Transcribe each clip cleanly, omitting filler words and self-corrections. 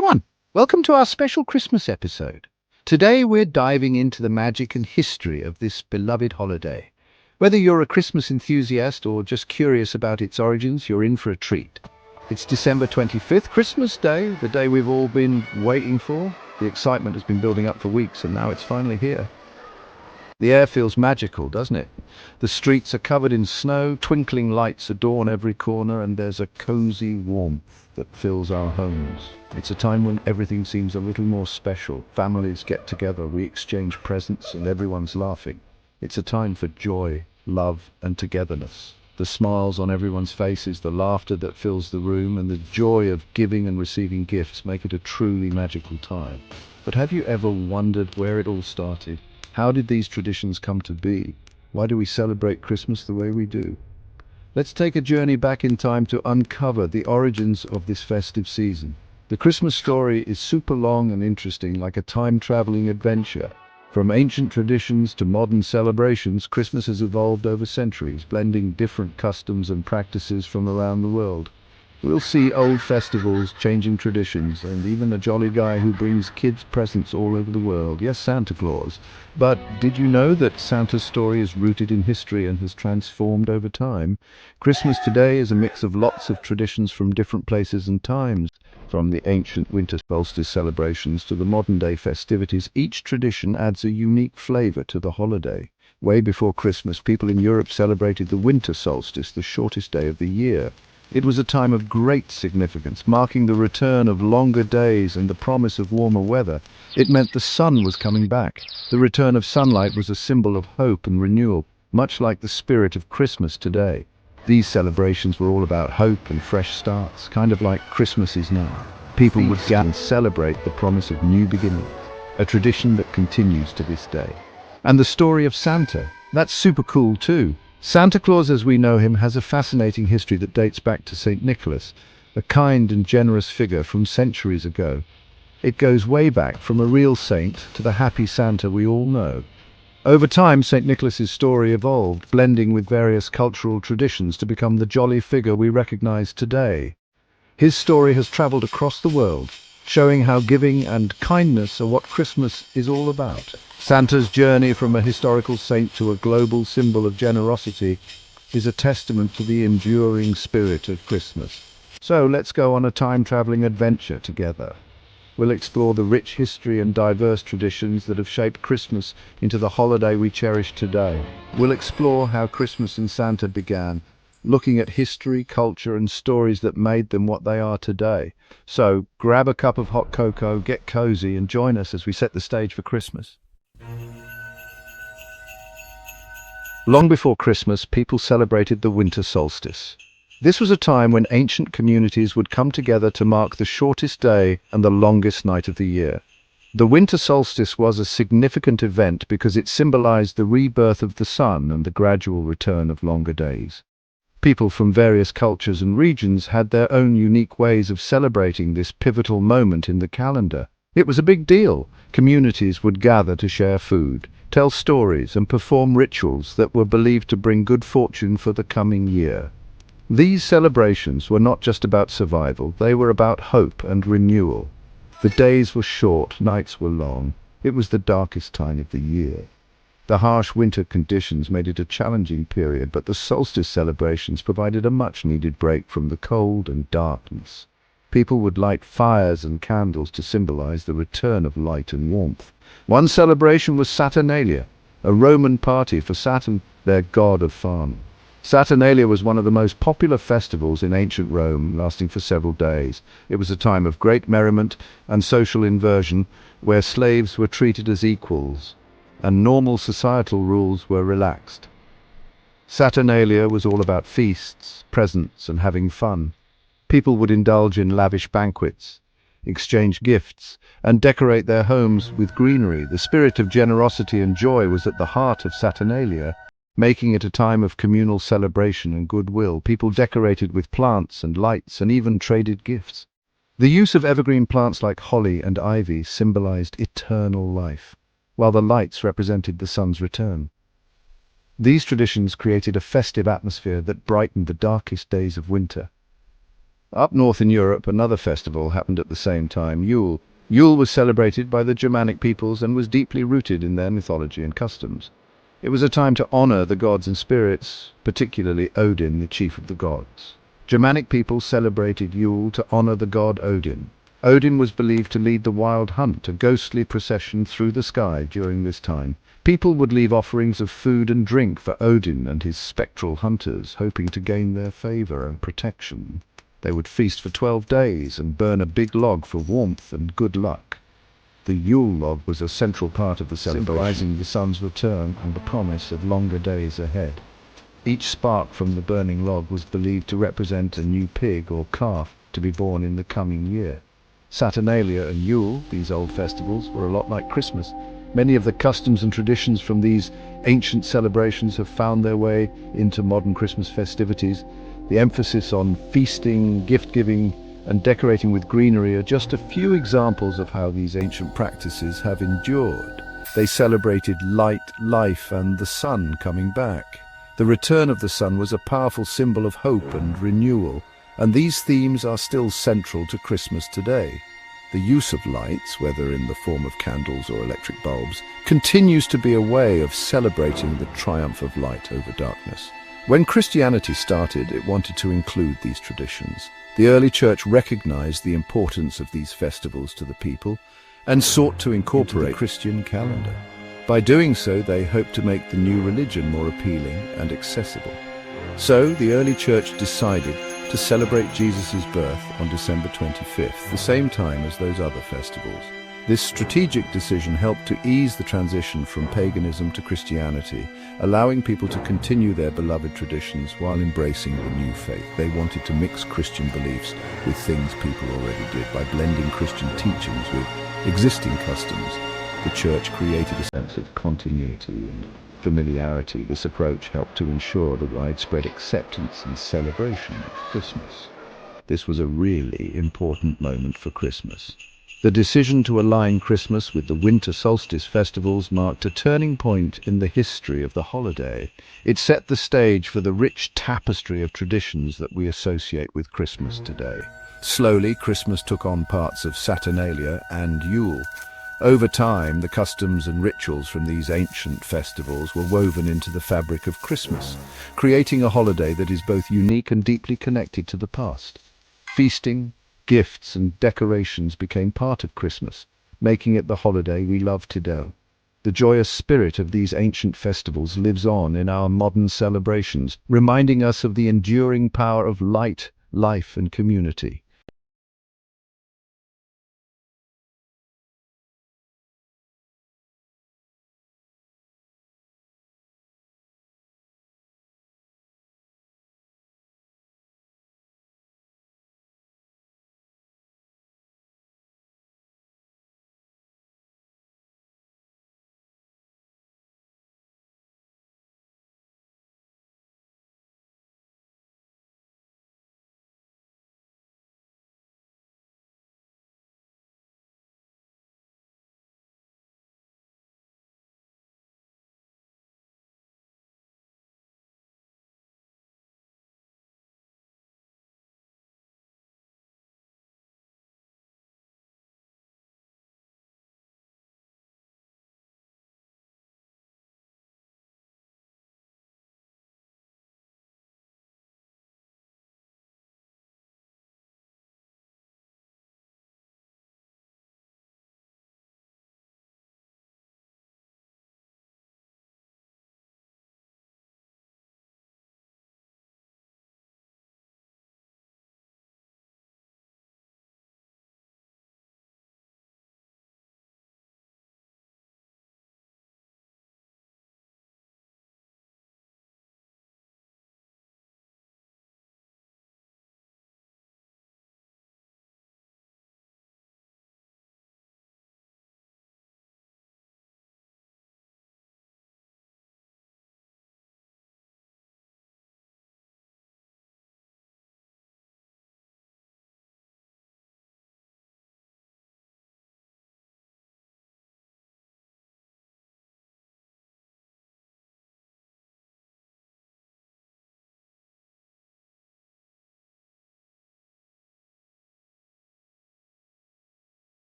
everyone, welcome to our special Christmas episode. Today we're diving into the magic and history of this beloved holiday. Whether you're a Christmas enthusiast or just curious about its origins, you're in for a treat. It's December 25th, Christmas Day, the day we've all been waiting for. The excitement has been building up for weeks and now it's finally here. The air feels magical, doesn't it? The streets are covered in snow, twinkling lights adorn every corner, and there's a cozy warmth that fills our homes. It's a time when everything seems a little more special. Families get together, we exchange presents, and everyone's laughing. It's a time for joy, love, and togetherness. The smiles on everyone's faces, the laughter that fills the room, and the joy of giving and receiving gifts make it a truly magical time. But have you ever wondered where it all started? How did these traditions come to be? Why do we celebrate Christmas the way we do? Let's take a journey back in time to uncover the origins of this festive season. The Christmas story is super long and interesting, like a time-traveling adventure. From ancient traditions to modern celebrations, Christmas has evolved over centuries, blending different customs and practices from around the world. We'll see old festivals, changing traditions, and even a jolly guy who brings kids presents all over the world. Yes, Santa Claus. But did you know that Santa's story is rooted in history and has transformed over time? Christmas today is a mix of lots of traditions from different places and times. From the ancient winter solstice celebrations to the modern-day festivities, each tradition adds a unique flavor to the holiday. Way before Christmas, people in Europe celebrated the winter solstice, the shortest day of the year. It was a time of great significance, marking the return of longer days and the promise of warmer weather. It meant the sun was coming back. The return of sunlight was a symbol of hope and renewal, much like the spirit of Christmas today. These celebrations were all about hope and fresh starts, kind of like Christmas is now. People would gather and celebrate the promise of new beginnings, a tradition that continues to this day. And the story of Santa, that's super cool too. Santa Claus, as we know him, has a fascinating history that dates back to St. Nicholas, a kind and generous figure from centuries ago. It goes way back from a real saint to the happy Santa we all know. Over time, St. Nicholas's story evolved, blending with various cultural traditions to become the jolly figure we recognize today. His story has traveled across the world, showing how giving and kindness are what Christmas is all about. Santa's journey from a historical saint to a global symbol of generosity is a testament to the enduring spirit of Christmas. So let's go on a time-traveling adventure together. We'll explore the rich history and diverse traditions that have shaped Christmas into the holiday we cherish today. We'll explore how Christmas and Santa began, looking at history, culture, and stories that made them what they are today. So grab a cup of hot cocoa, get cozy, and join us as we set the stage for Christmas. Long before Christmas, people celebrated the winter solstice. This was a time when ancient communities would come together to mark the shortest day and the longest night of the year. The winter solstice was a significant event because it symbolized the rebirth of the sun and the gradual return of longer days. People from various cultures and regions had their own unique ways of celebrating this pivotal moment in the calendar. It was a big deal. Communities would gather to share food, tell stories, and perform rituals that were believed to bring good fortune for the coming year. These celebrations were not just about survival, they were about hope and renewal. The days were short, nights were long. It was the darkest time of the year. The harsh winter conditions made it a challenging period, but the solstice celebrations provided a much-needed break from the cold and darkness. People would light fires and candles to symbolize the return of light and warmth. One celebration was Saturnalia, a Roman party for Saturn, their god of farming. Saturnalia was one of the most popular festivals in ancient Rome, lasting for several days. It was a time of great merriment and social inversion, where slaves were treated as equals, and normal societal rules were relaxed. Saturnalia was all about feasts, presents, and having fun. People would indulge in lavish banquets, exchange gifts, and decorate their homes with greenery. The spirit of generosity and joy was at the heart of Saturnalia, making it a time of communal celebration and goodwill. People decorated with plants and lights and even traded gifts. The use of evergreen plants like holly and ivy symbolized eternal life, while the lights represented the sun's return. These traditions created a festive atmosphere that brightened the darkest days of winter. Up north in Europe, another festival happened at the same time, Yule. Yule was celebrated by the Germanic peoples and was deeply rooted in their mythology and customs. It was a time to honor the gods and spirits, particularly Odin, the chief of the gods. Germanic people celebrated Yule to honor the god Odin. Odin was believed to lead the wild hunt, a ghostly procession through the sky during this time. People would leave offerings of food and drink for Odin and his spectral hunters, hoping to gain their favor and protection. They would feast for 12 days and burn a big log for warmth and good luck. The Yule log was a central part of the celebration, symbolizing the sun's return and the promise of longer days ahead. Each spark from the burning log was believed to represent a new pig or calf to be born in the coming year. Saturnalia and Yule, these old festivals, were a lot like Christmas. Many of the customs and traditions from these ancient celebrations have found their way into modern Christmas festivities. The emphasis on feasting, gift-giving, and decorating with greenery are just a few examples of how these ancient practices have endured. They celebrated light, life, and the sun coming back. The return of the sun was a powerful symbol of hope and renewal, and these themes are still central to Christmas today. The use of lights, whether in the form of candles or electric bulbs, continues to be a way of celebrating the triumph of light over darkness. When Christianity started, it wanted to include these traditions. The early church recognized the importance of these festivals to the people and sought to incorporate the Christian calendar. By doing so, they hoped to make the new religion more appealing and accessible. So, the early church decided to celebrate Jesus' birth on December 25th, the same time as those other festivals. This strategic decision helped to ease the transition from paganism to Christianity, allowing people to continue their beloved traditions while embracing the new faith. They wanted to mix Christian beliefs with things people already did. By blending Christian teachings with existing customs, the church created a sense of continuity and familiarity. This approach helped to ensure the widespread acceptance and celebration of Christmas. This was a really important moment for Christmas. The decision to align Christmas with the winter solstice festivals marked a turning point in the history of the holiday. It set the stage for the rich tapestry of traditions that we associate with Christmas today. Slowly, Christmas took on parts of Saturnalia and Yule. Over time, the customs and rituals from these ancient festivals were woven into the fabric of Christmas, creating a holiday that is both unique and deeply connected to the past. Feasting, gifts, and decorations became part of Christmas, making it the holiday we love today. The joyous spirit of these ancient festivals lives on in our modern celebrations, reminding us of the enduring power of light, life, and community.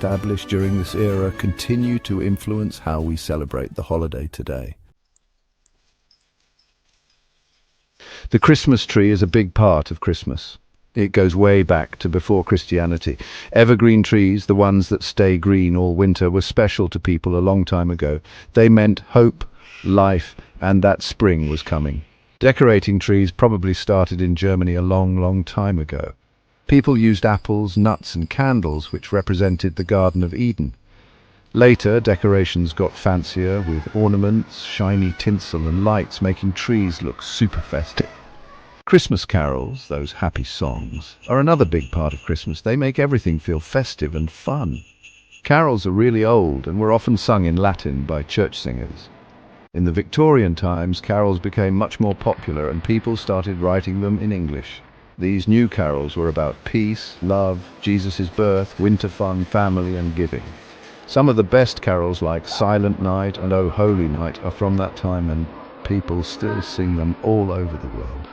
established during this era continue to influence how we celebrate the holiday today. The Christmas tree is a big part of Christmas. It goes way back to before Christianity. Evergreen trees, the ones that stay green all winter, were special to people a long time ago. They meant hope, life, and that spring was coming. Decorating trees probably started in Germany a long time ago. People used apples, nuts, and candles, which represented the Garden of Eden. Later, decorations got fancier with ornaments, shiny tinsel, and lights, making trees look super festive. Christmas carols, those happy songs, are another big part of Christmas. They make everything feel festive and fun. Carols are really old and were often sung in Latin by church singers. In the Victorian times, carols became much more popular and people started writing them in English. These new carols were about peace, love, Jesus' birth, winter fun, family, and giving. Some of the best carols like Silent Night and O Holy Night are from that time, and people still sing them all over the world.